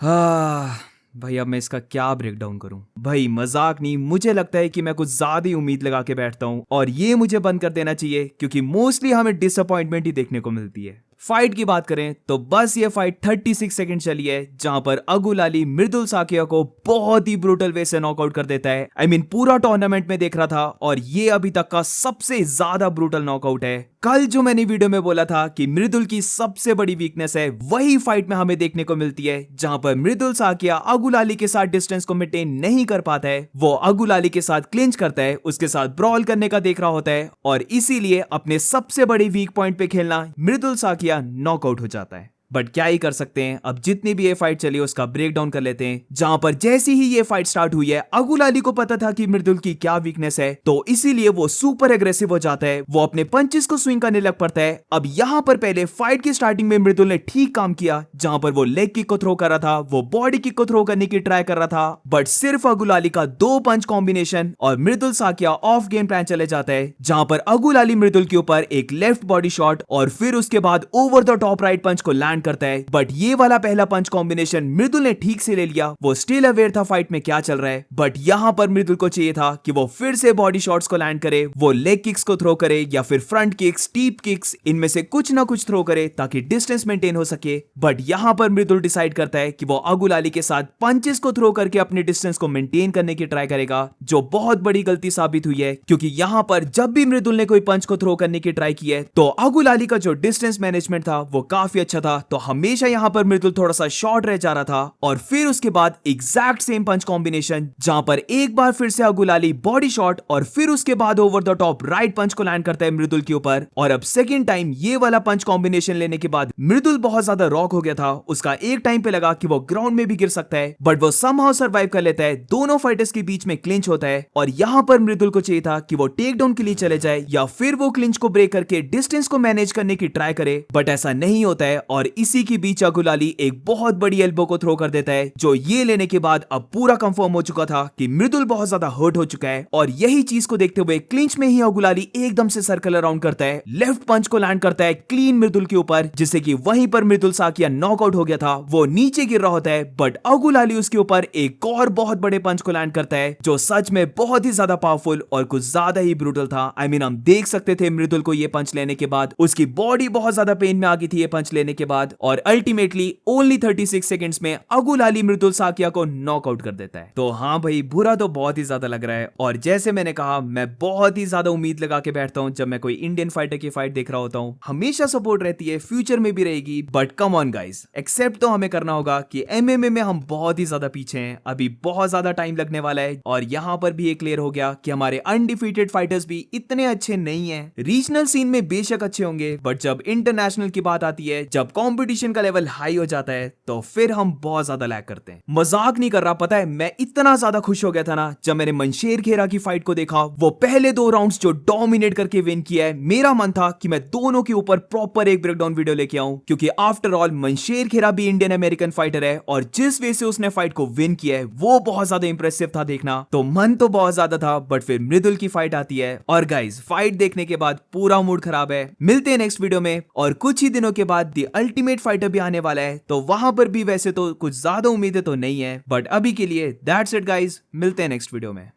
हाँ भाई, अब मैं इसका क्या ब्रेक डाउन करूं? भाई मजाक नहीं, मुझे लगता है कि मैं कुछ ज्यादा ही उम्मीद लगा के बैठता हूं और ये मुझे बंद कर देना चाहिए, क्योंकि मोस्टली हमें डिसअपॉइंटमेंट ही देखने को मिलती है। फाइट की बात करें तो बस ये फाइट 36 सेकंड चली है, जहां पर अगुलाली मृदुल साकिया को बहुत ही ब्रूटल वे से नॉकआउट कर देता है। पूरा टूर्नामेंट में देख रहा था और ये अभी तक का सबसे ज्यादा ब्रूटल नॉकआउट है। कल जो मैंने वीडियो में बोला था कि मृदुल की सबसे बड़ी वीकनेस है, वही फाइट में हमें देखने को मिलती है, जहां पर मृदुल साकिया अगुलाली के साथ डिस्टेंस को मेंटेन नहीं कर पाता है। वो अगुलाली के साथ क्लिंच करता है, उसके साथ ब्रॉल करने का देख रहा होता है और इसीलिए अपने सबसे बड़ी वीक पॉइंट पे खेलना मृदुल साकिया नॉकआउट हो जाता है। बट क्या ही कर सकते हैं, अब जितनी भी ये फाइट चली उसका ब्रेक डाउन कर लेते हैं। जहां पर जैसी ही ये फाइट स्टार्ट हुई है, अगुलाली को पता था कि मृदुल की क्या वीकनेस है, तो इसीलिए वो सुपर एग्रेसिव हो जाता है। वो अपने पंचेस को स्विंग करने लग पड़ता है। अब यहां पर पहले फाइट की स्टार्टिंग में मृदुल ने ठीक काम किया, जहां पर वो लेग किक को थ्रो कर रहा था, वो बॉडी किक को थ्रो करने की ट्राई कर रहा था, बट सिर्फ अगुलाली का 2 पंच कॉम्बिनेशन और मृदुल साकिया ऑफ गेम प्लान चले जाता है, जहां पर अगुलाली मृदुल के ऊपर एक लेफ्ट बॉडी शॉट और फिर उसके बाद ओवर द टॉप राइट पंच को लैंड करता है। बट ये वाला पहला पंच कॉम्बिनेशन मृदुल ने ठीक से ले लिया। वो स्टिल अवेयर था फाइट में क्या चल रहा है, बट यहां पर मृदुल को चाहिए था कि वो फिर से बॉडी शॉट्स को लैंड करे, वो लेग किक्स को थ्रो करे या फिर फ्रंट किक्स, डीप किक्स, इनमें से कुछ ना कुछ थ्रो करे ताकि डिस्टेंस मेंटेन हो सके। बट यहां पर मृदुल डिसाइड करता है कि वो अगुलाली के साथ पंचेस को थ्रो करके अपने डिस्टेंस को मेंटेन करने की ट्राई करेगा, जो बहुत बड़ी गलती साबित हुई है, क्योंकि यहां पर जब भी मृदुल ने कोई पंच को थ्रो करने की ट्राई की है तो अगुलाली का जो डिस्टेंस मैनेजमेंट था वो काफी अच्छा था, तो हमेशा यहां पर मृदुल थोड़ा सा शॉर्ट रह जा रहा था। और फिर उसके बाद एग्जैक्ट सेम पंच कॉम्बिनेशन, जहां पर एक बार फिर से अगुलाली बॉडी शॉट और फिर उसके बाद ओवर द टॉप राइट पंच को लैंड करता है मृदुल के ऊपर। और अब सेकंड टाइम ये वाला पंच कॉम्बिनेशन लेने के बाद मृदुल बहुत ज्यादा रॉक हो गया था। उसका एक टाइम पे लगा कि वो ग्राउंड में भी गिर सकता है, बट वो समहाउ सर्वाइव कर लेता है। दोनों फाइटर्स के बीच में क्लिंच होता है और यहां पर मृदुल को चाहिए था कि वो टेक डाउन के लिए चले जाए या फिर वो क्लिंच को ब्रेक करके डिस्टेंस को मैनेज करने की ट्राई करे, बट ऐसा नहीं होता है। और इसी के बीच अगुलाली एक बहुत बड़ी एल्बो को थ्रो कर देता है, जो ये लेने के बाद अब पूरा कंफर्म हो चुका था कि मृदुल बहुत ज्यादा हर्ट हो चुका है। और यही चीज को देखते हुए क्लिंच में ही अगुलाली एकदम से सर्कल अराउंड करता है, लेफ्ट पंच को लैंड करता है क्लीन मृदुल के ऊपर, जिससे कि वहीं पर मृदुल साकिया नॉकआउट हो गया था। वो नीचे गिर रहा होता है, बट अगुलाली उसके ऊपर एक और बहुत बड़े पंच को लैंड करता है, जो सच में बहुत ही ज्यादा पावरफुल और कुछ ज्यादा ही ब्रूटल था। हम देख सकते थे मृदुल को ये पंच लेने के बाद उसकी बॉडी बहुत ज्यादा पेन में आ गई थी ये पंच लेने के बाद, और अल्टीमेटली ओनली 36 सेकंड्स में अगुलाली मृदुल साकिया को नॉकआउट कर देता है। तो हाँ भाई, बुरा तो बहुत ही ज्यादा लग रहा है। और जैसे मैंने कहा, मैं बहुत ही ज्यादा उम्मीद लगा के बैठता हूँ जब मैं कोई इंडियन फाइटर की फाइट देख रहा होता हूँ। हमेशा सपोर्ट रहती है, फ्यूचर में भी रहेगी, but come on guys, except तो हमें करना होगा कि एमएमए में हम बहुत ही ज्यादा पीछे हैं। अभी बहुत ज्यादा टाइम लगने वाला है और यहाँ पर भी ये क्लियर हो गया कि हमारे अनडिफीटेड फाइटर्स भी इतने अच्छे नहीं है। रीजनल सीन में बेशक अच्छे होंगे, बट जब इंटरनेशनल की बात आती है, जब कॉम्पिटिशन का लेवल हाई हो जाता है, तो फिर हम बहुत ज्यादा लैग करते हैं। मजाक नहीं कर रहा, पता है मैं इतना ज्यादा खुश हो गया था ना जब मैंने मनशेर खेरा की फाइट को देखा। वो पहले 2 राउंड्स जो डोमिनेट करके विन किया है, मेरा मन था कि मैं दोनों के ऊपर प्रॉपर एक ब्रेकडाउन वीडियो लेके आऊं, क्योंकि आफ्टर ऑल मनशेर खेरा भी इंडियन अमेरिकन फाइटर है और जिस वे से उसने फाइट को विन किया है वो बहुत ज्यादा इंप्रेसिव था देखना। तो मन तो बहुत ज्यादा था, बट फिर मृदुल की फाइट आती है और गाइस, फाइट देखने के बाद पूरा मूड खराब है। मिलते हैं नेक्स्ट वीडियो में, और कुछ ही दिनों के बाद द अल्टीमेट फाइटर भी आने वाला है, तो वहां पर भी वैसे तो कुछ ज्यादा उम्मीदें तो नहीं है, बट अभी के लिए दैट्स इट गाइस, मिलते हैं नेक्स्ट वीडियो में।